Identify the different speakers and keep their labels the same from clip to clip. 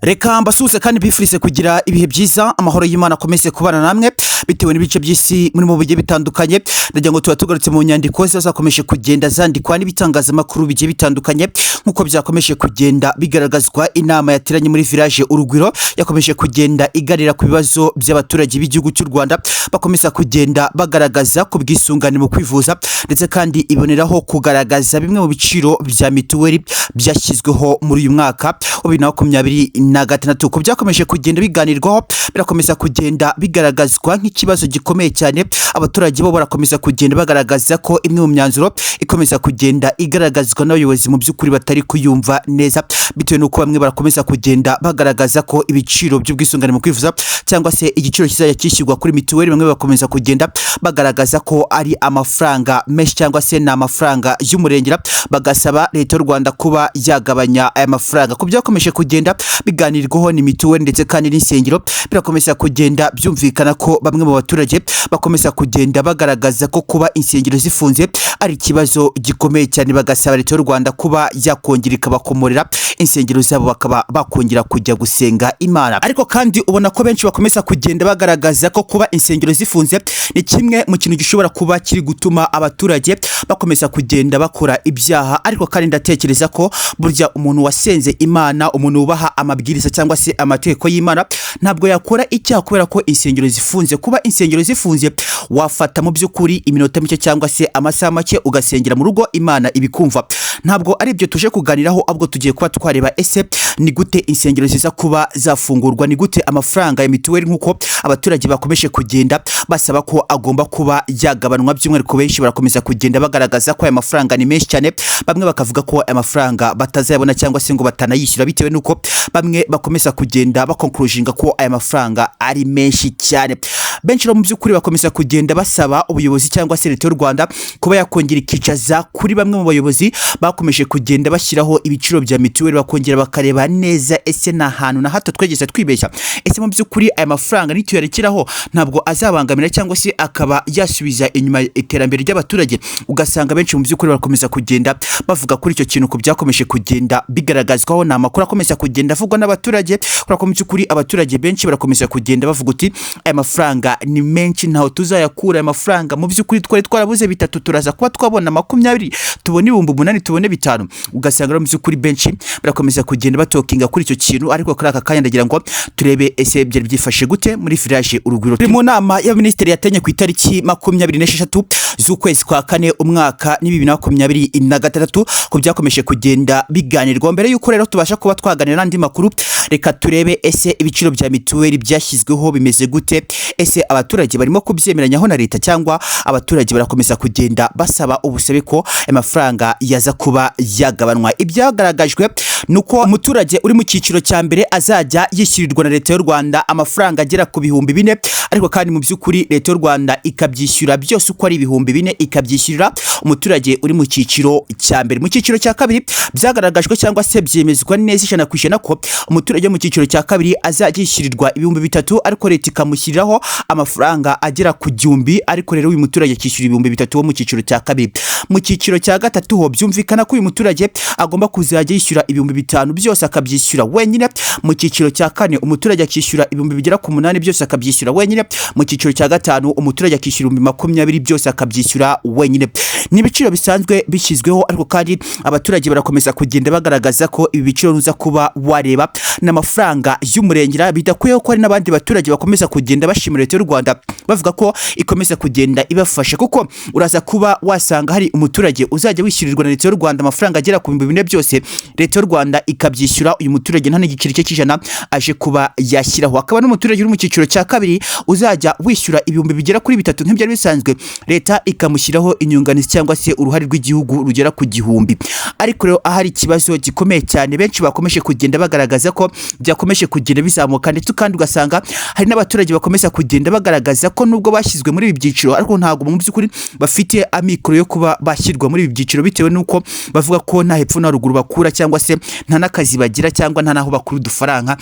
Speaker 1: Reka mbasuhuze kandi bifurize kugira ibihe byiza amahoro y'Imana akomeze kubana namwe bitewe n'ibice by'isi muri mu bigiye bitandukanye. Ndagira ngo tugarutse mu nyandiko zakomeje kugenda zandikwa n'ibitangazamakuru bigiye bitandukanye nkuko byakomeje kugenda bigaragazwa. Inama yateranye muri village Urugwiro yakomeje kugenda igarira ku bibazo by'abaturage b'igihugu cy'u Rwanda, bakomeza kugenda bagaragaza ku bwisungane mu kwivuza ndetse kandi iboneraho kugaragaza bimwe mu biciro bya mituweli byashyizweho muri uyu mwaka wa 2026. Ko byakomeje kugenda biganirwaho, birakomeza kugenda bigaragazwa nk'ikibazo gikomeye cyane. Abaturage bo barakomeza kugenda bagaragaza ko imwe mu myanzuro ikomeza kugenda igaragazwa n'abayobozi mu by'ukuri batari kuyumva neza, bitewe n'uko bamwe barakomeza kugenda bagaragaza ko ibiciro by'ubwisungane mu kwivuza cyangwa se igiciro kizajya kishyurwa kuri mituweli, bamwe bakomeza kugenda bagaragaza ko ari amafaranga menshi cyangwa se ni amafaranga y'umurengera, bagasaba leta y'u Rwanda kuba yagabanya aya mafaranga. Ku byakomeje kugenda biganirwaho ni mituweli ndetse kandi n'insengero, birakomeza kugenda byumvikana ko bamwe mu baturage bakomeza kugenda bagaragaza ko kuba insengero zifunze ari ikibazo gikomeye cyane, bagasaba leta y'u Rwanda kuba yakongera ikabakomorera insengero zabo bakaba bakongera kujya gusenga Imana. Ariko kandi ubona ko benshi bakomeza kugenda bagaragaza ko kuba insengero zifunze ni kimwe mu kintu gishobora kuba kiri gutuma abaturage bakomeza kugenda bakora ibyaha. Ariko kandi ndatekereza ko burya umuntu wasenze Imana, umuntu ubaha amabwiriza cyangwa se amategeko y'Imana, ntabwo yakora icyaha kubera ko insengero zifunze. Kuba insengero zifunze wafata mu by'ukuri iminota mike cyangwa se amasaha make ugasengera mu rugo, Imana ibikumva. Ntabwo ari byo tuje kuganiraho, ahubwo tugiye kuba twareba ese ni gute insengero ziza kuba zafungurwa, ni gute amafaranga ya mituweli nkuko abaturage bakomeje kugenda basaba ko agomba kuba yagabanwa. By'umwihariko benshi barakomeza kugenda bagaragaza ko aya mafaranga ni menshi cyane, bamwe bakavuga ko aya mafaranga batazayabona cyangwa se ngo batanayishyura, bitewe n'uko bamwe bakomeza kugenda bakonkurujinga ko aya mafaranga ari menshi cyane. Benshi mu by'ukuri bakomeza kugenda basaba ubuyobozi cyangwa se leta y'u Rwanda kuba yakongera ikicaza kuri bamwe mu bayobozi bakomeje kugenda bashyiraho ibiciro bya mituweli, bakongera bakareba neza ese nta hantu na hato twegeze twibeshya, ese mu by'ukuri aya mafaranga nituyarekeraho ntabwo azabangamira cyangwa se akaba yasubiza inyuma iterambere ry'abaturage. Ugasanga benshi mu by'ukuri barakomeza kugenda bavuga kuri icyo kintu, ku byakomeje kugenda bigaragazwaho ni amakuru akomeza kugenda avugwa n'abaturage, kuko mu by'ukuri abaturage benshi barakomeza kugenda bavuga uti aya mafaranga ni menshi, ntaho tuzayakura aya mafaranga. Mu by'ukuri twari twarabuze bitatu, turaza kuba twabona 20, tubone 8,000, tubone 5. Ugasanga mu by'ukuri benshi barakomeza kugenda batokinga kuri icyo kintu. Ariko kuri aka kanya ndagira ngo turebe ese byari byifashe gute muri village Urugwiro. Turi mu nama y'abaminisitiri yatenye ku itariki 26 z'ukwezi kwa kane umwaka 2026, ku byakomeje kugenda biganirwa. Mbere y'uko rero tubasha kuba twaganira n'andi makuru, reka turebe ese ibiciro bya mituweli byashyizweho bimeze gute, ese abaturage barimo kubyemeranyaho na leta cyangwa abaturage barakomeza kugenda basaba ubusabe ko amafaranga yaza kuba yagabanwa. Ibyagaragajwe nuko umuturage uri mu cyiciro cya mbere azajya yishyirirwa na leta y'u Rwanda amafaranga agera ku 4,000, ariko kandi mu by'ukuri leta y'u Rwanda ikabyishyura byose uko ari 4,000, ikabyishyurira umuturage uri mu cyiciro cya mbere. Mu cyiciro cya kabiri byagaragajwe cyangwa se byemezwa neza 100% ko umuturage mu cyiciro cya kabiri azajya yishyirirwa 3,000, ariko leta ikamushyiriraho amafaranga agera ku 1,000, ariko rero uyu muturage akishyura 3,000 wo mu cyiciro cya kabiri. Mu cyiciro cya gatatu ho byumvikana ko uyu muturage agomba kuzajya yishyura 5,000 byose akabyishyura wenyine. Mu cyiciro cya kane umuturage akishyura 8,000 byose akabyishyura wenyine. Mu cyiciro cya gatanu umuturage akishyura 20,000 byose akabyishyura wenyine. Ni ibiciro bisanzwe bishyizweho, ariko kandi abaturage barakomeza kugenda bagaragaza ko ibi biciro nuza kuba wareba n'amafaranga y'umurengera, bidakwiye ko ari n'abandi baturage bakomeza kugenda bashimira leta y'u Rwanda bavuga ko ikomeza kugenda ibafasha, kuko uraza kuba wasanga hari umuturage uzajya wishyurirwa na leta y'u Rwanda amafaranga agera ku 4,000 byose, leta y'u Rwanda ikabyishyura uyu muturage nta n'igiciro cye cy'ijana aje kuba yashyiraho. Akaba n'umuturage uri mu cyiciro cya kabiri uzajya wishyura 3,000 bigera kuri 3 nk'ibyari bisanzwe, leta ikamushyiraho inyunganizi cyangwa se uruhare rw'igihugu rugera ku 1,000. Ariko rero ahari ikibazo gikomeye cyane, benshi bakomeje kugenda bagaragaza ko byakomeje kugenda bizamuka, ndetse kandi ugasanga hari n'abaturage bakomeza kugenda bagaragaza ko nubwo bashyizwe muri ibi byiciro, ariko ntabwo mu by'ukuri bafite amikoro yo kuba bashyirwa muri ibi byiciro, bitewe n'uko bavuga ko nta hepfo na ruguru bakura cyangwa se nta n'akazi bagira cyangwa nta naho bakura udufaranga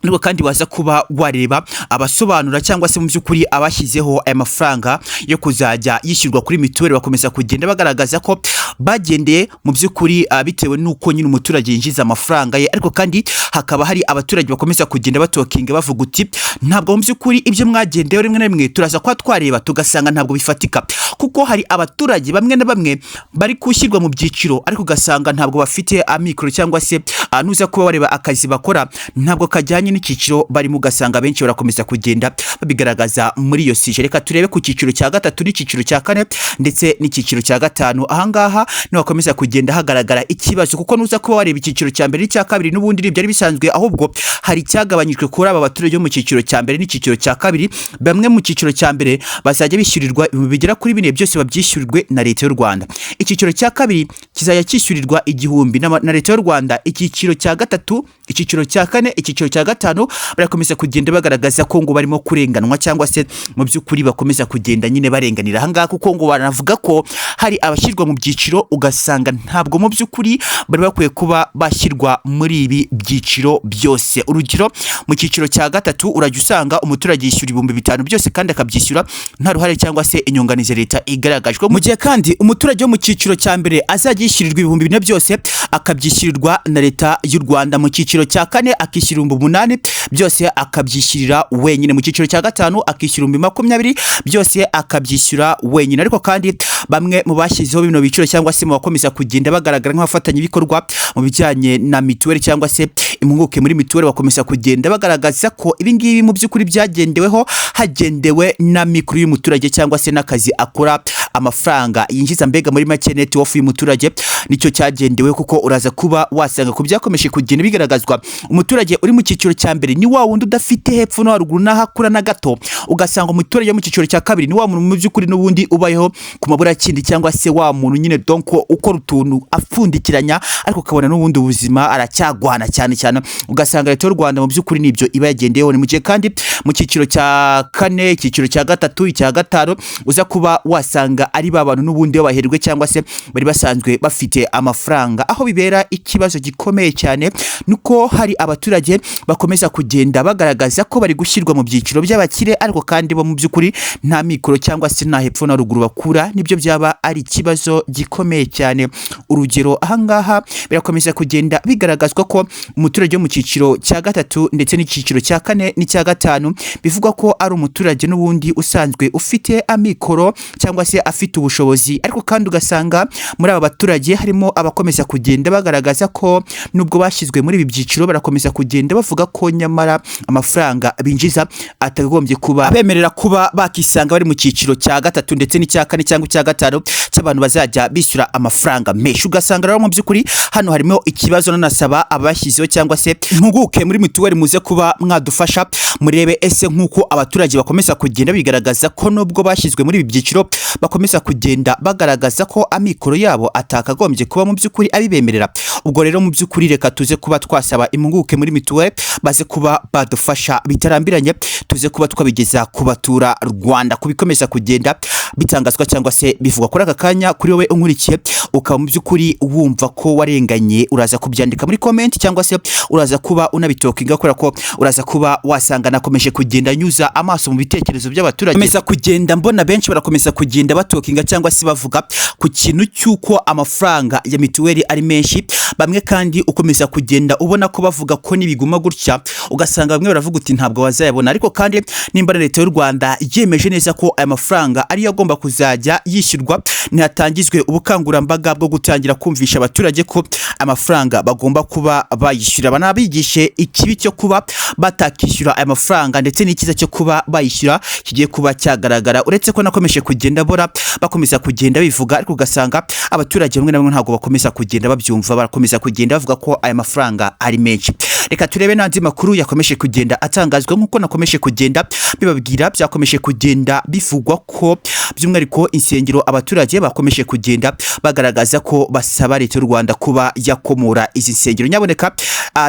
Speaker 1: nubwo kandi waza kuba wareba abasobanura cyangwa se mu by'ukuri abashyizeho aya mafaranga yo kuzajya yishyurwa kuri mituweli bakomeza kugenda bagaragaza ko bagendeye mu by'ukuri bitewe n'uko nyine umuturage yinjiza amafaranga ye, ariko kandi hakaba hari abaturage bakomeza kugenda batokinga bavuga uti ntabwo mu by'ukuri ibyo mwagendeyeho rimwe na rimwe turaza kwa twareba tugasanga ntabwo bifatika, kuko hari abaturage bamwe na bamwe bari kushyirwa mu byiciro ariko ugasanga ntabwo bafite amikoro cyangwa se nuza kuba wareba akazi bakora ntabwo kajyanye n'icyiciro barimo, ugasanga benshi barakomeza kugenda babigaragaza muri iyo sije. Reka turebe ku cyiciro cya gatatu n'icyiciro cya kane ndetse n'icyiciro cya gatanu. Ahangaha niho hakomeza kugenda hagaragara ikibazo, kuko nuza kuba wareba icyiciro cya mbere n'icya kabiri n'ubundi byari bisanzwe, ahubwo hari icyagabanyijwe kuri aba baturage mu cyiciro cya mbere n'icyiciro cya kabiri. Bamwe mu cyiciro cya mbere bazajya bishyurirwa ibihumbi bigera kuri 4 byose babyishyurirwe na leta y'u Rwanda. Icyiciro cya kabiri kizajya cyishyurirwa 1000 na leta y'u Rwanda. Icyiciro cya gatatu, icyiciro cya kane, icyiciro cya gatanu barakomeza kugenda bagaragaza ko ngo barimo kurenganwa cyangwa se mu by'ukuri bakomeza kugenda nyine barenganira ahangaha, kuko ngo banavuga ko hari abashyirwa mu byiciro ugasanga ntabwo mu by'ukuri bari bakwiye kuba bashyirwa muri ibi byiciro byose. Urugero, mu cyiciro cya gatatu urajya usanga umuturage yishyura 5000 byose kandi akabyishyura nta ruhare cyangwa se inyunganizi leta igaragajwe, mu gihe kandi umuturage wo mu cyiciro cya mbere azajya yishyurirwa 4000 byose akabyishyurirwa na leta y'u Rwanda. Mu cyiciro cya kane akishyura 8,000 byose akabyishyurira wenyine. Mu cyiciro cya gatanu akishyura 20,000 byose akabyishyura wenyine. Ariko kandi bamwe mu bashyizeho bino biciro cyangwa se mu bakomeza kugenda bagaragara nk'abafatanya ibikorwa mu bijyanye na mituweli cyangwa se impunguke muri mituweli bakomeza kugenda bagaragaza ko ibi ngibi mu by'ukuri byagendeweho hagendewe na mikuru y'umuturage cyangwa se n'akazi akora, amafaranga yinjiza mbega muri make net worth y'umuturage nicyo cyagendewe, kuko uraza kuba wasanga ku byakomeje kugenda bigaragazwa umuturage uri mu cyiciro cya mbere ni wa wundi udafite hepfo no haruguru n'ahakura na gato, ugasanga umuturage mu cyiciro cya kabiri ni wa muntu mu by'ukuri n'ubundi ubayeho ku maburakindi cyangwa se wa muntu nyine donc ukora utuntu afundikiranya ariko ukabona n'ubundi ubuzima aracyagwana cyane cyane, ugasanga leta y'u Rwanda mu by'ukuri nibyo iba yagendeyeho. Ni mu gihe kandi mu cyiciro cya kane, icyiciro cya gatatu, icya gatanu uza kuba wasanga ari ba bantu n'ubundi baherwe cyangwa se bari basanzwe bafite amafaranga. Aho bibera ikibazo gikomeye cyane nuko hari abaturage bakomeza kugenda bagaragaza ko bari gushyirwa mu byiciro by'abakire ariko kandi bo mu by'ukuri nta mikoro cyangwa se nta hepfo na ruguru bakura, nibyo byaba ari ikibazo gikomeye cyane. Urugero, ahangaha birakomeza kugenda bigaragazwa ko umuturage wo mu cyiciro cya gatatu ndetse n'icyiciro cya kane n'icya gatanu bivugwa ko ari umuturage n'ubundi usanzwe ufite amikoro cyangwa se afite ubushobozi, ariko kandi ugasanga muri aba baturage harimo abakomeza kugenda bagaragaza ko nubwo bashyizwe muri ibi byiciro barakomeza kugenda bavuga ko nyamara amafaranga binjiza atagombye kuba bemerera kuba bakisanga bari mu cyiciro cya gatatu ndetse n'icya kane cyangwa icya gatanu cy'abantu bazajya bishyura amafaranga menshi. Ugasanga rero mu by'ukuri hano harimo ikibazo, nanasaba abashyizeho cyangwa se impuguke muri mituweli muze kuba mwadufasha murebe ese nk'uko abaturage bakomeza kugenda bigaragaza ko nubwo bashyizwe muri ibi byiciro bakomeza kugenda bagaragaza ko amikoro yabo atakagombye kuba mu by'ukuri abibemerera. Ubwo rero mu by'ukuri reka tuze kuba twasaba impuguke muri mituweli baze kuba badufasha bitarambiranye, tuze kuba twabigeza ku batura Rwanda kubikomeza kugenda bitangazwa cyangwa se bivuga kuri aka kanya. Kuri wowe unkurikiye ukaba mu by'ukuri wumva ko warenganye, uraza kubyandika muri comment cyangwa se uraza kuba unabitokinga kubera ko uraza kuba wasanga nakomeje kugenda nyuza amaso mu bitekerezo by'abaturage, komeza kugenda mbona benshi barakomeza kugenda batokinga cyangwa se bavuga ku kintu cy'uko amafaranga ya mituweli ari menshi. Bamwe kandi ukomeza kugenda ubona ko bavuga ko nibiguma gutya ugasanga bamwe baravuga uti ntabwo wazayabona, ariko kandi nimba leta y'u Rwanda yemeje neza ko aya mafaranga ari agomba kuzajya yishyurwa, ntihatangizwe ubukangurambaga bwo gutangira kumvisha abaturage ko amafaranga bagomba kuba bayishyura, banabigishe ikibi cyo kuba batakishyura aya mafaranga ndetse n'ikiza cyo kuba bayishyura kigiye kuba cyagaragara. Uretse ko nakomeje kugenda bora bakomeza kugenda bivuga, ariko ugasanga abaturage bamwe na bamwe ntabwo bakomeza kugenda babyumva, barakomeza kugenda bavuga ko aya mafaranga ari menshi. Reka turebe n'andi makuru yakomeje kugenda atangazwa nk'uko nakomeje kugenda bibabwira. Byakomeje kugenda bivugwa ko by'umwihariko insengero abaturage bakomeje kugenda bagaragaza ko basaba leta y'u Rwanda kuba yakomora izi nsengero. Nyaboneka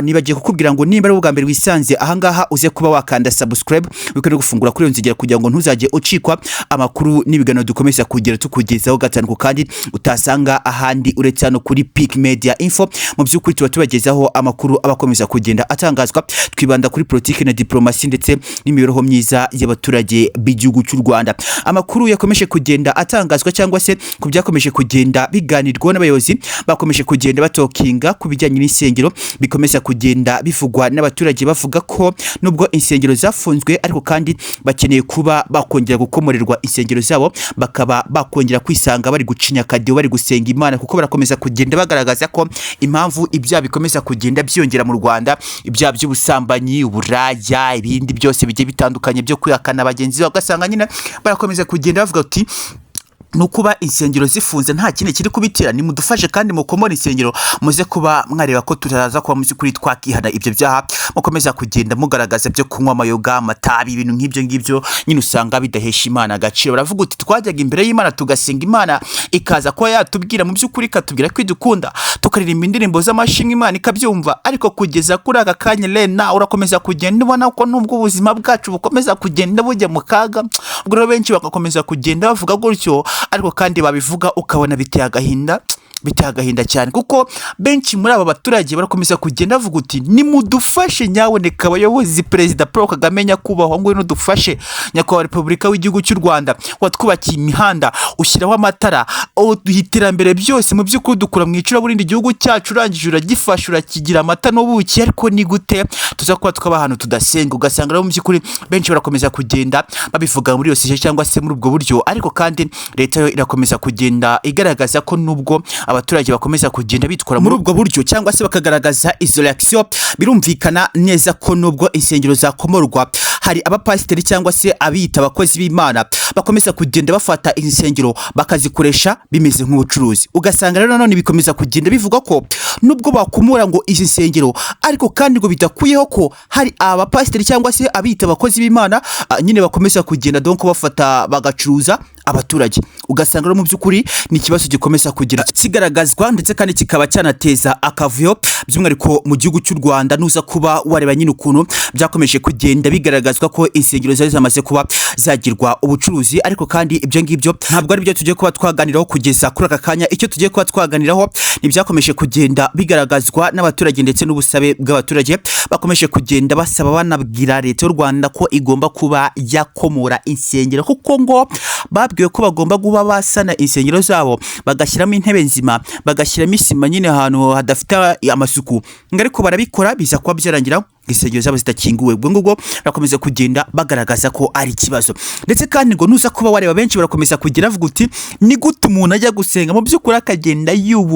Speaker 1: nibagiye kukubwira ngo nimba ari ubwa mbere wisanze ahangaha uze kuba wakanda subscribe wikore gufungura kuri iyo nzigera kugira ngo ntuzajye ucikwa amakuru n'ibiganiro dukomeza kugera tukugezaho gatanu kandi utasanga ahandi uretse hano kuri Peak Media Info. Mu by'ukuri tuba tubagezaho amakuru abakomeza kugera kugenda atangazwa twibanda kuri politiki na diplomasi ndetse n'imibereho myiza y'abaturage b'igihugu cy'u Rwanda. Amakuru yakomeje kugenda atangazwa cyangwa se ku byakomeje kugenda biganirwa n'abayobozi bakomeje kugenda batokinga ku bijyanye n'insengero bikomeza kugenda bivugwa n'abaturage bavuga ko nubwo insengero zafunzwe ariko kandi bakeneye kuba bakongera gukomorerwa insengero zabo bakaba bakongera kwisanga bari gucinya kadiyo bari gusenga Imana kuko barakomeza kugenda bagaragaza ko impamvu ibya bikomeza kugenda byongera mu Rwanda ibya by'ubusambanyi uburaya ibindi byose bigiye bitandukanye byo kwihakana bagenzi babo ugasanga nyine barakomeza kugenda bavuga ati nukuba insengero zifunze nta kindi kiri kubitira ni mudufashe kandi mukomora insengero muze kuba mwareba ko tutaza kuba muzi kuri twakihana ibyo byaha mukomeza kugenda mugaragaza byo kunywa amayoga amatabi ibintu nk'ibyo nyine usanga bidahesha Imana agaciro. Baravuga uti twajyaga imbere y'Imana tugasenga Imana ikaza ko yatubwira mu by'ukuri katubwira ko idukunda tukaririmba indirimbo z'amashimwe Imana ikabyumva ariko kugeza kuri aka kanya Lena urakomeza kugenda ubona ko nubwo ubuzima bwacu bukomeza kugenda bujya mu kaga ubwo benshi bagakomeza kugenda bavuga gutyo ariko kandi babivuga ukabona biteye agahinda cyane kuko benshi muri aba baturage barakomeza kugenda bavuga uti nimudufashe nyaboneka abayobozi Perezida Paul Kagame nyakubahwa ngo dufashe nyakubahwa Repubulika w'igihugu cy'u Rwanda watwubakiye imihanda ushyiraho amatara iterambere byose mu by'ukuri dukura mu icuraburindi igihugu cyacu urangije uragifasha urakigira amata n'ubuki ariko ni gute tuza kuba twaba ahantu tudasenga ugasanga rero mu by'ukuri benshi barakomeza kugenda babivuga muri iyo sije cyangwa se muri ubwo buryo ariko kandi leta yo irakomeza kugenda igaragaza ko nubwo abaturage bakomeza kugenda bitwara muri ubwo buryo cyangwa se bakagaragaza izo reaction birumvikana neza ko nubwo insengero zakomorwa hari abapasiteri cyangwa se abita abakozi b'Imana bakomeza kugenda bafata insengero bakazikoresha bimeze nk'ubucuruzi ugasanga rero none bikomeza kugenda bivuga ko nubwo bakumura ngo izi nsengero ariko kandi ngo bidakuyeho ko hari abapasiteri cyangwa se abita abakozi b'Imana nyine bakomeza kugenda donc bafata bagacuruza abaturage ugasanga mu by'ukuri ni ikibazo gikomeza kugira kigaragazwa ndetse kandi kikaba cyanateza akavuyo by'umwihariko mu gihugu cy'u Rwanda nuza kuba wareba nyine ukuntu byakomeje kugenda bigaragazwa ko insengero zari zamaze kuba zagirwa ubucuruzi ariko kandi ibyo ngibyo ntabwo ari byo tugiye kuba twaganiraho kugeza kuri aka kanya icyo tugiye kuba twaganiraho ni byakomeje kugenda bigaragazwa n'abaturage ndetse n'ubusabe bw'abaturage bakomeje kugenda basaba banabwira leta y'u Rwanda ko igomba kuba yakomora insengero kuko ngo babwiwe ko bagomba kuba basana insengero zabo bagashyiramo intebe nzima bagashyiramo isima nyine ahantu hadafite amasuku ariko barabikora biza kuba byarangira insengero zabo zitakinguwe ubwo ngubwo barakomeza kugenda bagaragaza ko ari ikibazo ndetse kandi ngo nuza kuba wareba benshi barakomeza kugira avuga uti ni gute umuntu ajya gusenga mu by'ukuri akagenda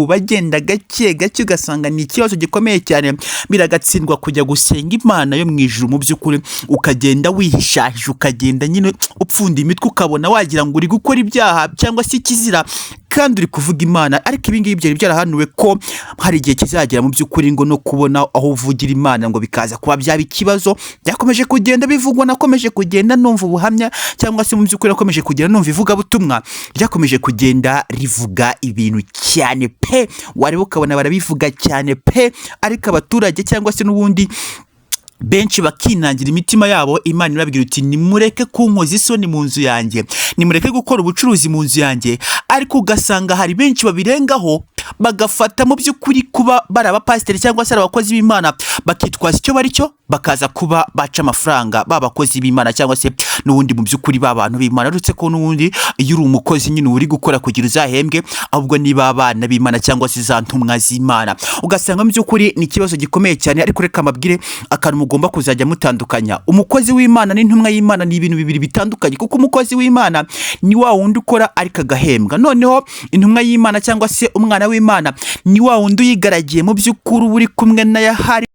Speaker 1: bagenda gake ugasanga ni ikibazo gikomeye cyane biragatsindwa kujya gusenga Imana yo mu ijuru mu by'ukuri ukagenda wihishaje ukagenda nyine upfunda imitwe ukabona wagira ngo uri gukora ibyaha cyangwa se ikizira kandi uri kuvuga Imana ariko ibi ngibi byari byarahanuwe ko hari igihe kizagera mu by'ukuri ngo no kubona aho uvugira Imana ngo bikaza kuba byaba ikibazo byakomeje kugenda bivugwa nakomeje kugenda numva ubuhamya cyangwa se mu by'ukuri nakomeje kugenda numva ivuga butumwa ryakomeje kugenda rivuga ibintu cyane pe wareba ukabona barabivuga cyane pe ariko abaturage cyangwa se n'ubundi benshi bakinangira imitima yabo Imana irababwira uti nimureke kunkoza isoni mu nzu yanjye nimureke gukora ubucuruzi mu nzu yanjye ariko ugasanga hari benshi babirengaho bagafata mu by'ukuri kuba bari abapasiteri cyangwa se abakozi b'Imana bakitwaza icyo bari cyo bakaza kuba baca amafaranga babakozi b'Imana cyangwa se n'ubundi mu by'ukuri b'abantu b'Imana uretse ko n'ubundi iyo uri umukozi nyine uri gukora kugira uzahembwe ahubwo niba abana b'Imana cyangwa se za ntumwa z'Imana ugasanga mu by'ukuri ni ikibazo gikomeye cyane ariko reka mabwire akantu mugomba kuzajya mutandukanya umukozi w'Imana n'intumwa y'Imana ni ibintu bibiri bitandukanye kuko umukozi w'Imana ni wa wundi ukora ariko agahembwa noneho intumwa y'Imana cyangwa se umwana w'Imana ni wa wundi uyigaragiye mu by'ukuri uri kumwe na yahari